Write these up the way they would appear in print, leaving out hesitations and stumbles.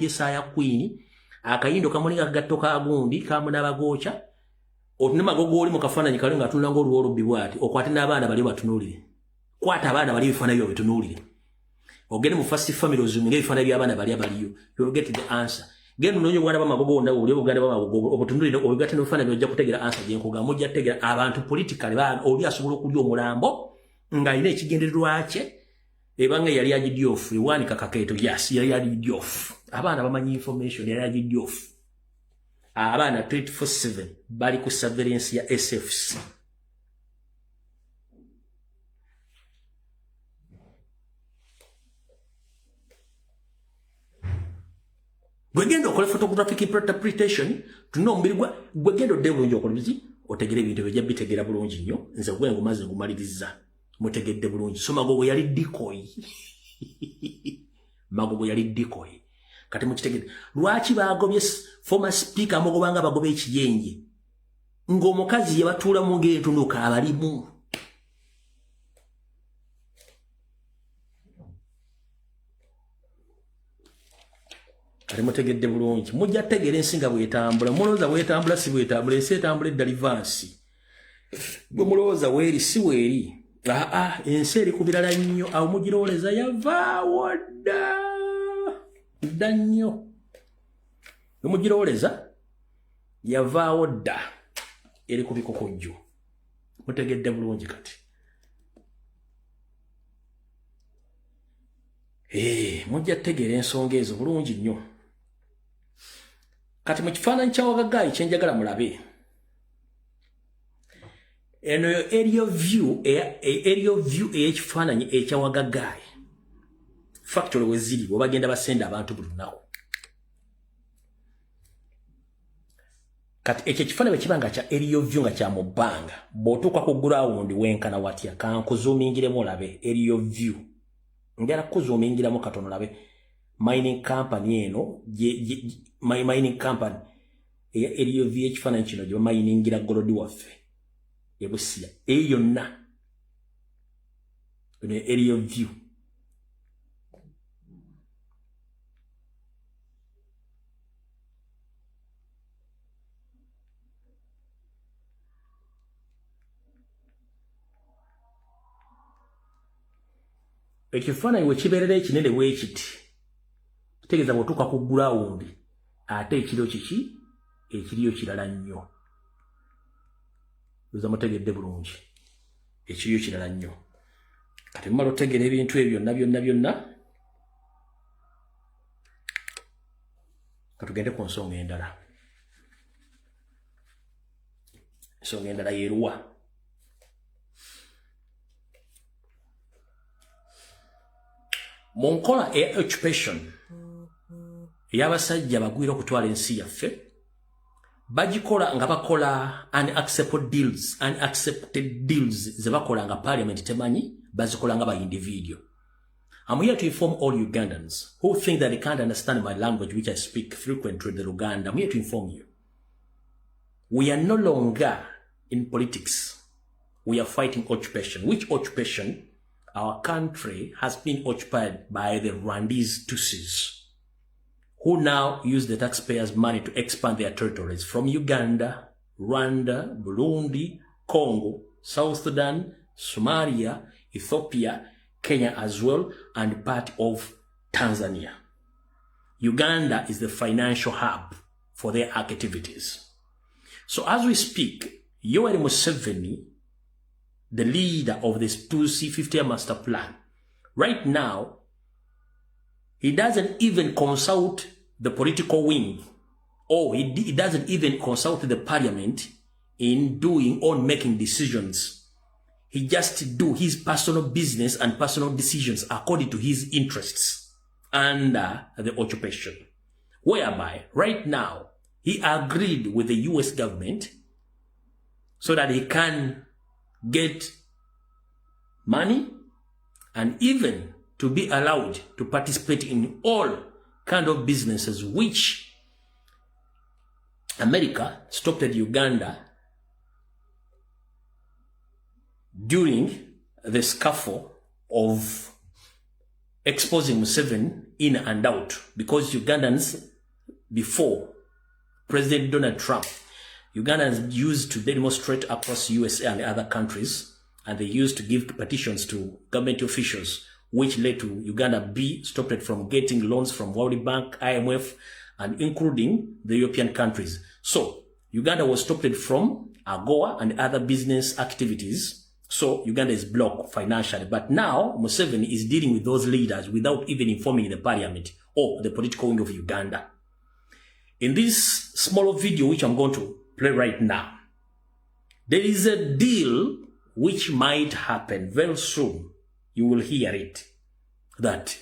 Yesaya Queen akayindo kamulinga gattoka agundi kamuna bagocha otunema gogoli mu kafaananyi kali nga tunanga oluwolo bibwati okwate n'abaana bali batunulire kwata abaana bali bifana byo bitunulire ogende mu first family ozuminga bifana by'abaana bali abaliyo you'll get the answer gendo nonyo bwana bamagogo onda uli obuganda bamagogo obutunulire obugate n'ofana byo kutegera answer gyenkoga mujja tegera abantu politically ba oli asobola okulya omulambo nga ine ekigendererwa kye ebanga yali agidiofu iwani kakaketo yes yali agidiofu abana bamanyi information yali agidiofu abana 24/7 bali ku surveillance ya SFC gwegendo okole photographic interpretation tuno mbiri gwegendo debo njo okolibizi otegere bintu bya bitegera bulungi nnyo nze gwengo maze ngumaliriza mutegedde bulungi so magogo yali decoy magogo yali decoy kati mukitegedde lwaki bagobye former speaker mugobanga bagobe ekiyenje ng'omukazi yabatuula mu ng'etunduka abalimu kati mutegedde bulungi mujja tegera ensinga bwetambula mulowooza bwetambula si bwetambula ensi etambula edda livansi gwe mulowooza weeri si weeri ensi eri ku birala nnyo awo mugirooleza yavaawo dda nnyo nemugirooleza yavaawo dda eri ku bikokojjo mutegedde bulungi kati mujja tegeera ensonga ezo bulungi nnyo kati mu kifaananyi kya Wagagaayi kye njagala mulabe eno aerial view ey'ekifaananyi ekya Wagagaayi factory we ziri bwe bagenda basenda abantu buli lunaku kati ekyo ekifaananyi bwe kiba nga kya aerial view nga kya mu bbanga bw'otuuka ku ground wenkana watya kankuzuumingiremu olabe aerial view ngera kuzuumingiramu katono olabe mining company eno mining company aerial view ekifaananyi kino gye bamayiningira golodi waffe ebusiya eyo yonna eno aerial view ekifaananyi we kibeerera ekinene bwekiti kitegeeza bw'otuuka ku ground ate ekiriyo kiki ekiriyo kirala nnyo oza mutegedde bulungi ekiriyo kirala nnyo kati mumala otegera ebintu ebyo byonna katugende ku nsonga endala ensonga endala yeeruwa mu nkola occupation ey'abasajja bagwira okutwala ensi yaffe bagikola nga bakola unaccepted deals ze bakola nga parliament temanyi bazikola nga ba individual. I'm here to inform all Ugandans who think that they can't understand my language which I speak frequently in the Uganda. I'm here to inform you. We are no longer in politics. We are fighting occupation. Which occupation? Our country has been occupied by the Rwandese Tutsis, who now use the taxpayers' money to expand their territories from Uganda, Rwanda, Burundi, Congo, South Sudan, Somalia, Ethiopia, Kenya as well, and part of Tanzania. Uganda is the financial hub for their activities. So as we speak, Yoweri Museveni, the leader of this 2C50 master plan, right now, he doesn't even consult the political wing, or he doesn't even consult the parliament in doing or making decisions. He just do his personal business and personal decisions according to his interests under the occupation. Whereby, right now, he agreed with the US government so that he can get money and even to be allowed to participate in all kind of businesses which America stopped at Uganda during the scuffle of exposing Museveni in and out, because Ugandans, before President Donald Trump, Ugandans used to demonstrate across USA and other countries, and they used to give petitions to government officials, which led to Uganda be stopped from getting loans from World Bank, IMF, and including the European countries. So Uganda was stopped from AGOA and other business activities. So Uganda is blocked financially. But now Museveni is dealing with those leaders without even informing the parliament or the political wing of Uganda. In this small video, which I'm going to play right now, there is a deal which might happen very soon. You will hear it, that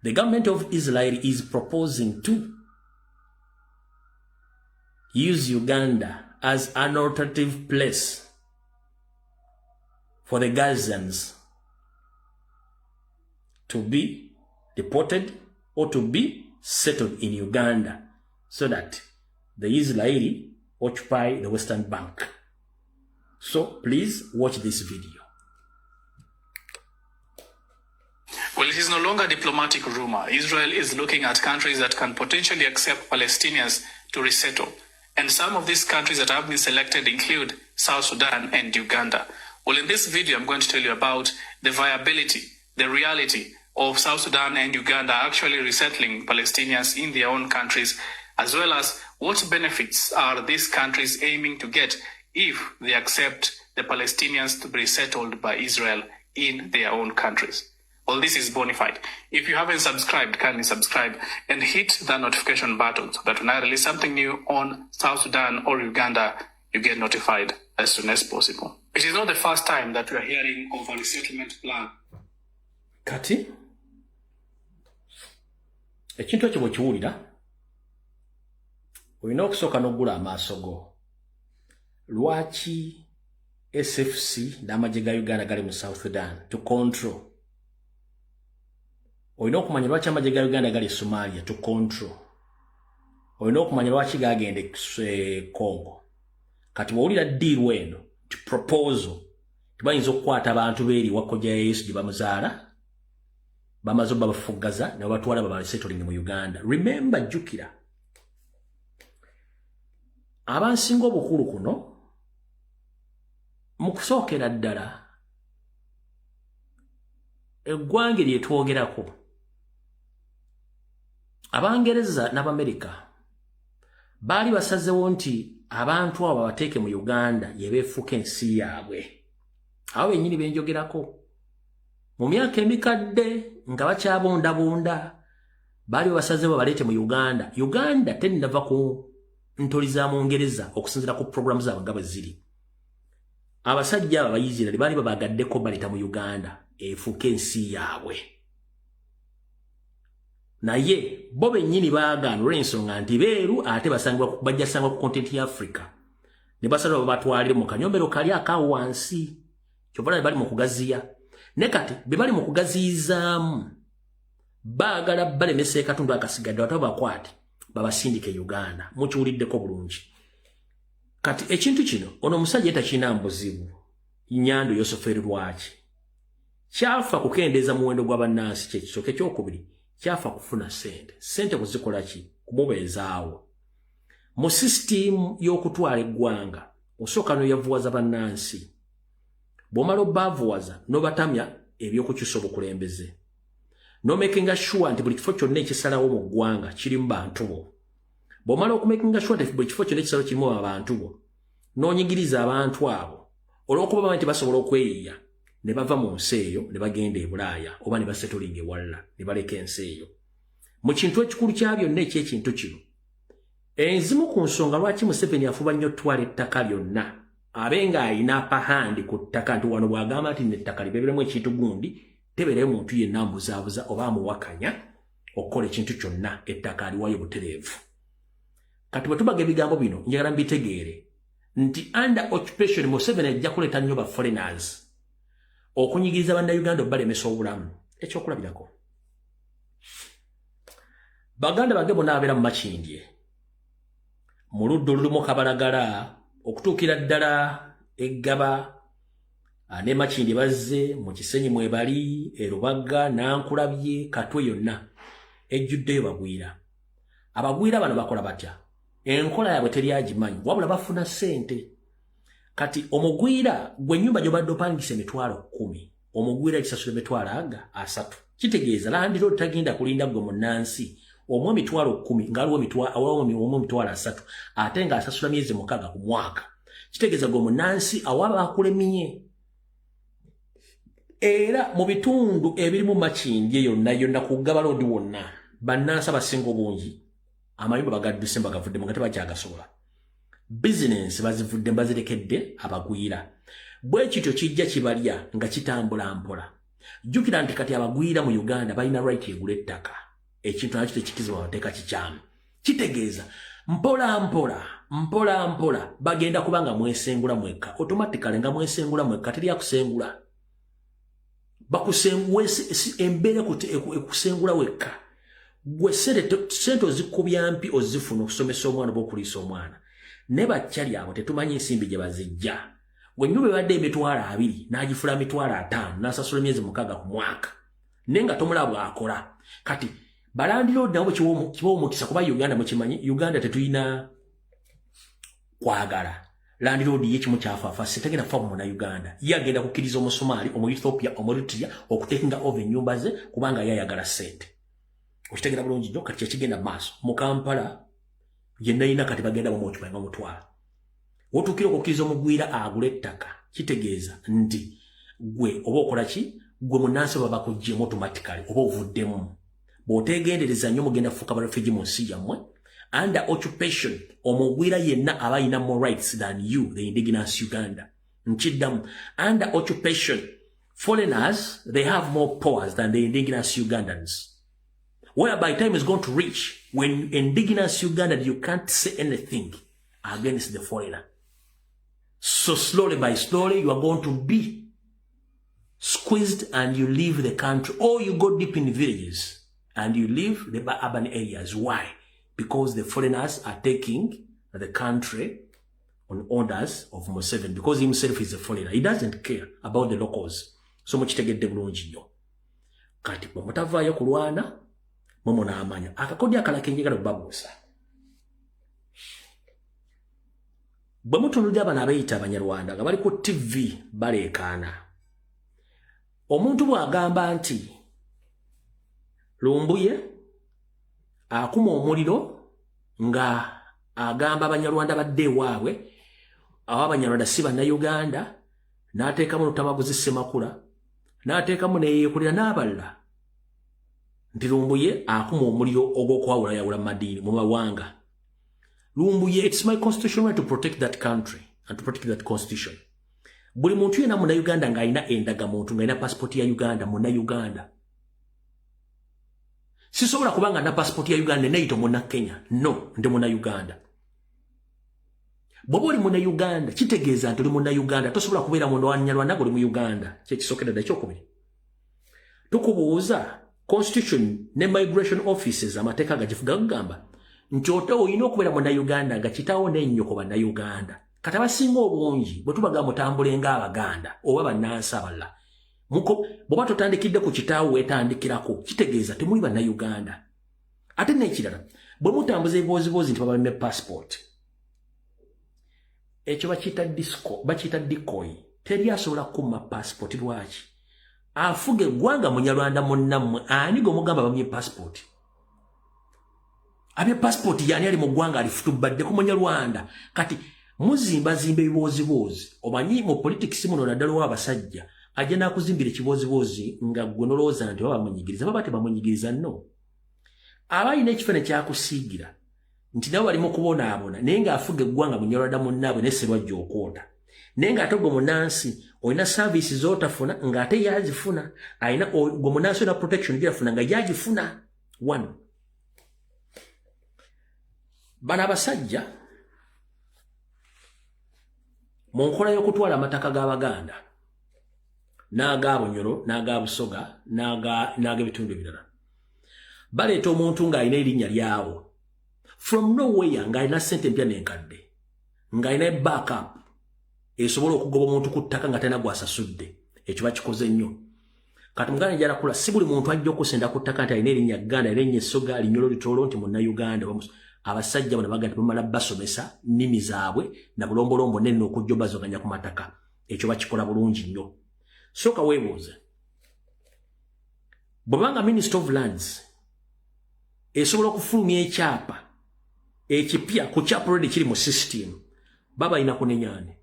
the government of Israel is proposing to use Uganda as an alternative place for the Gazans to be deported or to be settled in Uganda, so that the Israeli occupy the Western Bank. So please watch this video. Well, it is no longer a diplomatic rumor. Israel is looking at countries that can potentially accept Palestinians to resettle. And some of these countries that have been selected include South Sudan and Uganda. Well, in this video, I'm going to tell you about the viability, the reality of South Sudan and Uganda actually resettling Palestinians in their own countries, as well as what benefits are these countries aiming to get if they accept the Palestinians to be resettled by Israel in their own countries. Well, this is Bonafide. If you haven't subscribed, kindly subscribe and hit the notification button so that when I release something new on South Sudan or Uganda, you get notified as soon as possible. It is not the first time that we are hearing of a resettlement plan. Kati, ekintu ekyo bwe kiwulira, olina okusooka n'oggula amaaso go. Lwaki SFC n'amagye ga Uganda gali mu South Sudan to control? Olina okumanya lwaki amagye ga Uganda gali Somalia to control. Olina okumanya lwaki gagende Congo. Kati bw'owulira ddiiru eno to proposal tebayinza okukwata abantu beeri wakojja ya Yesu gye bamuzaala, bamaze babafuggaza ne batwala babasettling mu Uganda. Remember, jjukira, abansinga obukulu kuno mu kusookera ddala eggwange lye twogerako, Abangereza n'Abamerika baali basazewo nti abantu abo bateeke mu Uganda yebeefuuka ensi yaabwe. Abo bennyini benjogerako mu myaka emikadde nga bakyabondabonda baali basazewo baleete mu Uganda. Uganda tennava ku ntoli za Mungereza okusinziira ku programu zaabwe nga bwe ziri. Abasajja abo Abayisiraali baali babagaddeko baleeta mu Uganda efuuke ensi yaabwe. Naye bo bennyini baagaana olw'ensonga nti beeru ate bajja sangwa ku kontinenti ya Africa. Ne basalawo babatwalire mu kanyombero kali akaawo wansi. Kyova bali mu kugaziya. Ne kati be bali mu kugaziyizaamu baagala balemesa akatundu akasigadde wata bakwate babasindike Uganda. Mukiwuliddeko bulungi. Kati ekintu kino ono omusajja takina mbuzibu. Nyando Yoseferi lwaki kyafa kukendeeza muwendo gw'abannansi kyekisooka ekyokubiri kyafa kufuna sente kuzikola ki kumubeezaawo mu system y'okutwala eggwanga osooka n'oyavuwaza bannansi bw'omala obbaavuwaza n'obatamya ebyokukyusa obukulembeze n'omakinga sure nti buli kifo kyonna ekisalawo mu ggwanga kirimu bantu bo. Bw'omala okumakinga sure nti buli kifo kyonna ekisalawo kirimu abantu bo n'onyigiriza abantu abo olw'okuba nti basobola okweyiya ne bava mu nsi eyo ne bagenda e Bulaaya oba ne basettlinga ewalala ne baleka ensi eyo. Mu kintu ekikulu kya byonna eky'ekintu kino, enzimu ku nsonga lwaki Museveni afuba nnyo ottwala ettaka lyonna abe ng'alina apahandi ku ttaka nti wano bw'agamba nti n'ettaka libeeremu ekintu gundi tebeereyo muntu yenna amubuzaabuza oba amuwakanya okukola ekintu kyonna ettaka aliwayo butereevu. Kati bwe tubaga ebigambo bino njagala mbitegeere nti under occupation Museveni ajja kuleeta nnyo ba foreigners okunyigiriza bannayuganda balemesa obulamu. Ekyokulabirako, baganda bange bonna abeera mu Makindye mu ludda olulimu Kabalagala okutuukira ddala Eggaba ne Makindi bazze mu Kisenyi mwebali Erubaga Nankulabye Katwe yonna ejjuddeyo bagwira. Abagwira bano bakola batya? Enkola yaabwe teri agimanyi wabula bafuna ssente. Kati omugwira gwe nnyumba gy'obadde opangisa emitwalo 10 omugwira ekisasula emitwalo 3 kitegeeza landlord tagenda kulinda gwe munnansi omwe emitwalo 10 ngaliwo emitwalo 3 ate nga asasula myezi 6 ku mwaka. Kitegeeza gwe munnansi awaba akulemye. Era mu bitundu ebirimu Makindi yonna ku Gabalodi wonna bannansi abasinga obungi amayumba bagadduse bagavudde nga tebakyagasobola. Business bazivudde bazirekedde abagwira. Bwe kityo kijja kibalya nga kitambula mpola. Jjukira nti kati abagwira mu Uganda balina right egula ettaka. Ekintu nakyo tekikizibwa bateeka kikyamu. Kitegeeza mpola mpola bagenda kubanga mwesengula mwekka. Automatically nga mwesengula mwekka teri akusengula. Embeera ekusengula wekka. Gwe sente ozikubya mpi ozifuna okusomesa omwana oba okuliisa omwana. Ne bakyali abo tetumanyi ensimbi gye bazijja. Gwe nnyumba ebadde emitwalo 2 n'agifula emitwalo 5 n'asasula emyezi 6 ku mwaka. Naye nga tomulaba bw'akola. Kati balandlord nabo kiba omukisa kuba Uganda mukimanyi Uganda tetulina kwagala. Landlord ye kimu kyafaafa sitegenda kufa mu Uganda. Ye agenda kukkiriza Omusomaali, Omu-Ethiopia, Omu-Eritrea okutekinga over ennyumba ze kubanga ye ayagala ssente. Okitegera bulungi nnyo kati kyekigenda maaso. Mu Kampala yenna yina kati bagenda bamwokimanyi nga mutwala. Wotuukira okukkiriza omugwira agula ettaka kitegeeza nti gwe oba okola ki? Gwe munnansi baba bakuggyemu automatically oba ovuddemu. Bw'oteegendereza nnyo mugenda kufuuka barefugee mu nsi yammwe. Under occupation, omugwira yenna aba alina more rights than you, the indigenous Uganda. Nkiddamu. Under occupation, foreigners, they have more powers than the indigenous Ugandans. Whereby time is going to reach when indigenous Uganda, you can't say anything against the foreigner. So slowly by slowly, you are going to be squeezed and you leave the country, or you go deep in villages and you leave the urban areas. Why? Because the foreigners are taking the country on orders of Museveni, because himself is a foreigner. He doesn't care about the locals. So much to get the bulungi nnyo. Kati bw'omutavaayo kulwana momo n'amanya akakodya akalaka enjagala okubabuusa. Bwe mutunulira abana abayita Abanyarwanda nga bali ku TV baleekaana. Omuntu bw'agamba nti Lumbuye akuma omuliro nga agamba Abanyarwanda badde ewaabwe, awo Abanyarwanda si Bannayuganda, n'ateekamu Lutabaguzi Ssemakula, n'ateekamu neyeekulira n'abalala, nti Lumbuye akuma omuliro ogw'okwawulayawula mu madiini mu mawanga. Lumbuye, it's my constitutional right to protect that country and to protect that constitution. Buli muntu yena Munnayuganda ng'alina endagamuntu ng'alina pasipoti ya Uganda Munnayuganda. Sisobola kubanga na passport ya Uganda neyito muna Kenya. No, ndi muna Uganda. Bw'oba oli muna Uganda, kitegeeza nti oli muna Uganda, tosobola kubeera munda wa Nnyarwanda ng'oli mu Uganda. Kyekisookedde ekyokubiri. Tukubuuza Constitution ne Migration Offices amateeka gagifuga kugamba nti olina okubeera muna Uganda nga kitaawo n'ennyoko Bannayuganda. Kati abasinga obungi bwe tubaga mutambule ng'Abaganda oba bannansi abalala. Bw'oba totandikidde ku kitaawo weetandikirako kitegeeza temuli Bannayuganda. Ate n'ekirala bwe mutambuza ebiboozibozi nti babalime passport, ekyo bakiyita decoy. Teri asobola kumma passport. Lwaki? Afuga eggwanga Munyarwanda munnammwe ani gwe bamye passport. Abye passport yani ali mu ggwanga alifutubadde ku Munyarwanda. Kati muzimbazimba ebiboozibozi. Omanyi mu politics muno naddala w'abasajja ajja n'akuzimbira ekiboozibozi nga gwe nolowooza nti baba bamunyigiriza, baba tebamunyigiriza nno. Aba alina ekifene kyakusiigira nti nabo bali mu kubonaabona naye ng'afuga eggwanga Munyarwanda munnaabwe ne Sserwajja okwota. Naye ng'ate gwe munnansi olina service z'otafuna ng'ate yazifuna. Alina gwe munnansi olina protection gy'afuna nga yagifuna. One. Bano abasajja mu nkola y'okutwala amataka g'Abaganda n'aga Bunyoro n'aga Busoga n'ag'ebitundu ebirala baleeta omuntu ng'alina erinnya lyawo from nowhere ng'alina ssente empya n'enkadde ng'alina backup esobola okugoba omuntu ku ttaka nga talina gwasasudde ekyo bakikoze nnyo kati muganda njala kula si buli muntu ajja okusenda ku ttaka nti alina erinnya Gganda erinnya Essoga linyolo litolo nti Munnayuganda abasajja bano baganda bamala basomesa nnimi zaabwe na bulombolombo nenne okujja bazoganya ku mataka ekyo bakikola bulungi nnyo soka weebuuze bw'obanga Minister of Lands esobola okufulumya ekyapa ekipya ku kyapa already kiri mu system baba ina kunenyane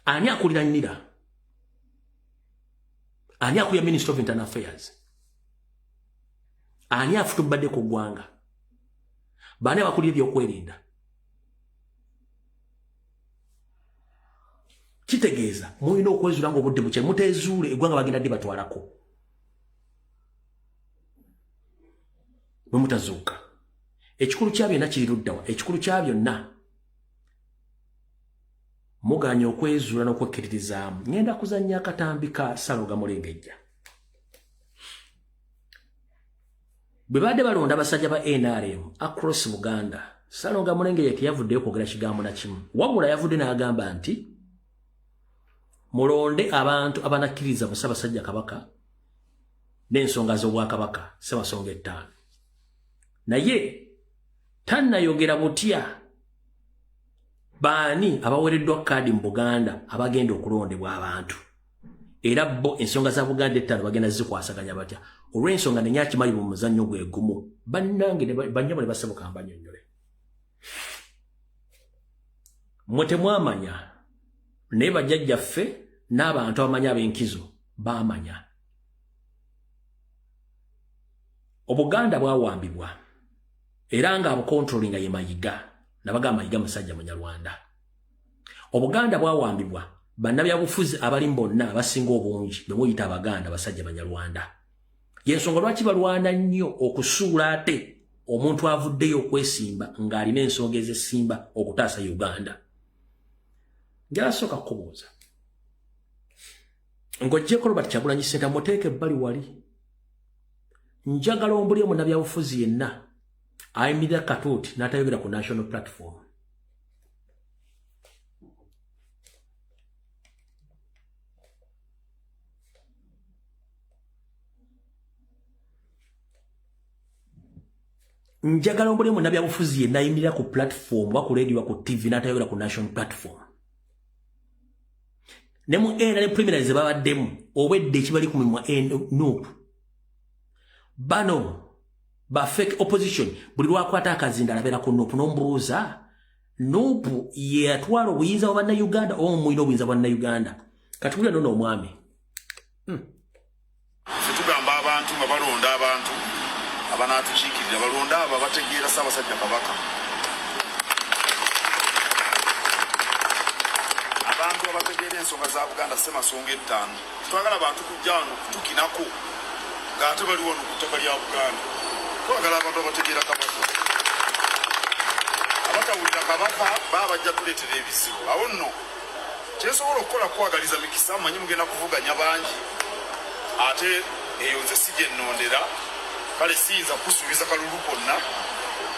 ani akulira nnira ani akulira Minister of Internal Affairs ani afutubadde ku ggwanga baani abakulira ebyokwerinda kitegeeza mulina okwezuula ng'obudde bukye muteezuule eggwanga bagenda ddi batwalako bwe mutazuuka ekikulu kya byonna kiri luddawa ekikulu kya byonna muganya okwezuula n'okwekkiririzaamu ngenda kuzannya akatambi ka Saloga Mulengejja bwe badde balonda abasajja ba NRM across Buganda Saloga Mulengejja teyavuddeyo kwogera kigambo na kimu wabula yavudde n'agamba nti mulonde abantu abanakkiriza mu Ssaabasajja Kabaka n'ensonga z'Obwakabaka Ssebasonga ettaano naye tannayogera butya baani abawereddwa kaadi mu Buganda abagenda okulondebwa abantu era bo ensonga za Buganda ettaano bagenda zikwasaganya batya olw'ensonga nenyakimali mu muzannyo gwe gumu bannange banyabo ne basebuka mbanyonnyole mwe temwamanya naye bajjajjaffe n'abantu abamanyi ab'enkizo baamanya Obuganda bwawambibwa era nga abukontrolinga ye Mayiga nabaga Mayiga musajja Munyarwanda Obuganda bwawambibwa bannabyabufuzi abali bonna abasinga obungi bwe muyita Abaganda basajja Banyarwanda yensonga lwaki balwana nnyo okusuula ate omuntu avuddeyo okwesimba ng'alina ensonga ez'essimba okutaasa Uganda njala soka kubuuza ng'oggyeko Robert Kyagulanyi Ssentamu muteeke ebbali wali njagala ombuli omunnabyabufuzi yenna ayimirira katuuti n'atayogera ku national platform njagala ombuli omunnabyabufuzi yenna ayimirira ku platform wa ku radio wa ku TV n'atayogera ku national platform ne mu NRM preliminaries babaddemu obwedde ekibali ku mimwa Nuupu bano ba fake opposition buli lwakwata akazinda alabera ku Nuupu n'ombuuza Nuupu ye atwala obuyinza bwa Bannayuganda oba muyina obuyinza bwa Bannayuganda kati buli nono omwami tugamba abantu nga balonda abantu abanatukiikirira balonda abo bategeera Ssaabasajja Kabaka abantu abategeera ensonga za Buganda Ssemasonga ettaano twagala abantu kujja wano kutukinako ng'ate bali wano ku ttaka lya Buganda twagala abantu abategeera Kabaka abatawulira Kabaka baba bajja tuleetera ebizibu awo nno kyesobola okukola kwagaliza mikisa manyi mugenda kuvuganya bangi ate eyo nze si gye nnondera kale siyinza kusuubiza kalulu konna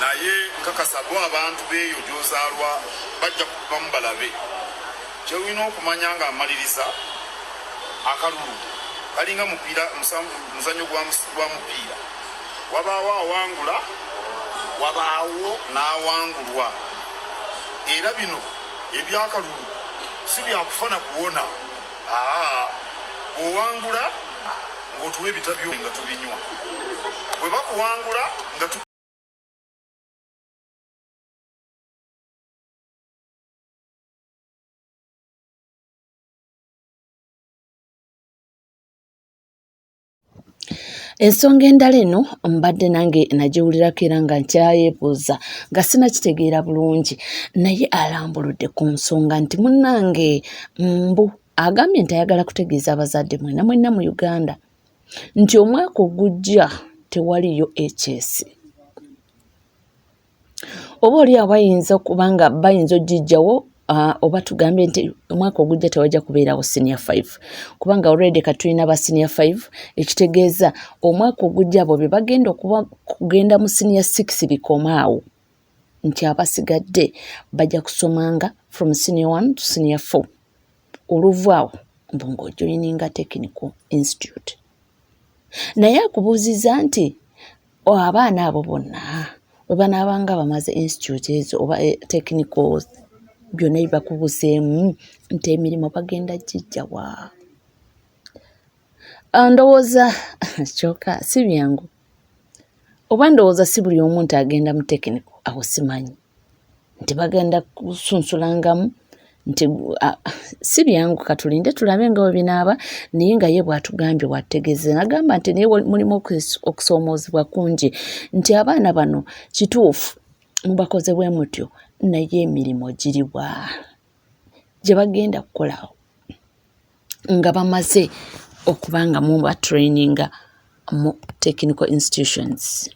naye nkakasa bo abantu beeyo gy'ozaalwa bajja kubamu balabe kyolina okumanya nga amaliriza akalulu kalinga mupiira muzannyo gwa mupiira wabaawo awangula wabaawo n'awangulwa era bino ebyakalulu si byakufana kuwona owangula ng'otuwa ebitabyo nga tubinywa bwe bakuwangula nga ensonga endala eno mbadde nange nagiwulirako era nga nkyayeebuuza nga sinakitegeera bulungi naye alambuludde ku nsonga nti munnange mbu agambye nti ayagala kutegeeza abazadde mwena mwenna mu Uganda nti omwaka ogujja tewaliyo HS oba oli abayinza okuba nga bayinza ogijjawo oba tugambye nti omwaka ogujja tewajja kubeerawo senior 5 kubanga already katulina ba senior 5 ekitegeeza omwaka ogujja abo be bagenda okuba kugenda mu senior 6 bikomaawo nti abasigadde bajja kusomanga from senior 1 to senior 4 oluvaawo mbu ng'ojoyininga technical institute. Naye akubuuziza nti abaana abo bonna bwe banaabanga bamaze institute ezo oba technical byonna bibakubuseemu nti emirimu bagenda gijjawa. Ndowooza kyokka si byangu oba ndowooza si buli omu nti agenda mu technical awo simanyi nti bagenda kusunsulangamu nti si byangu katulinde tulabe nga bwe binaaba naye nga ye bw'atugambye bw'atutegeeza nagamba nti naye mulimu okusoomoozebwa kungi nti abaana bano kituufu mubakoze bwe mutyo naye emirimu giriwa gye bagenda kukolawo nga bamaze okuba nga muba traininga mu technical institutions.